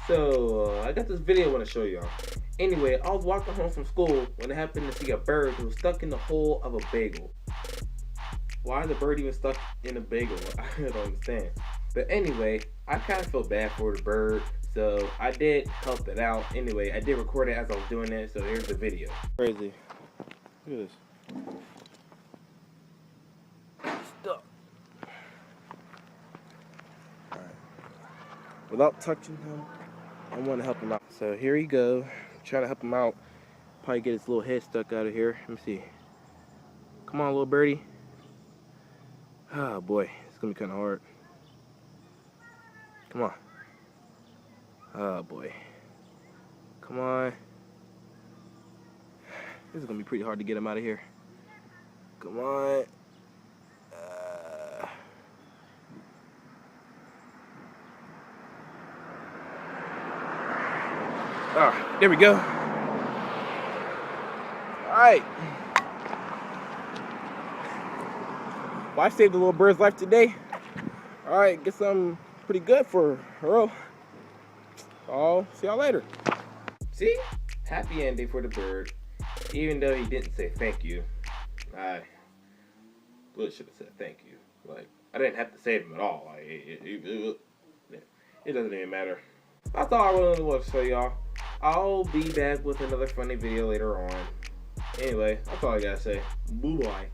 So, I got this video I want to show y'all. Anyway, I was walking home from school when I happened to see a bird who was stuck in the hole of a bagel. Why is the bird even stuck in a bagel? I don't understand. But anyway, I kind of feel bad for the bird, so I did help it out. Anyway, I did record it as I was doing it, so here's the video. Crazy. Look at this. Stuck. Alright. Without touching him, I want to help him out. So here you go. Trying to help him out. Probably get his little head stuck out of here. Let me see. Come on, little birdie. Oh boy, it's gonna be kind of hard. Come on. Oh boy. Come on. This is gonna be pretty hard to get him out of here. Come on. There we go. Alright. Well, I saved the little bird's life today. Alright, get something pretty good for her. I'll see y'all later. See? Happy ending for the bird. Even though he didn't say thank you. I really should have said thank you. Like, I didn't have to save him at all. Like, it doesn't even matter. That's all I really want to show y'all. I'll be back with another funny video later on. Anyway, that's all I gotta say. Bye-bye.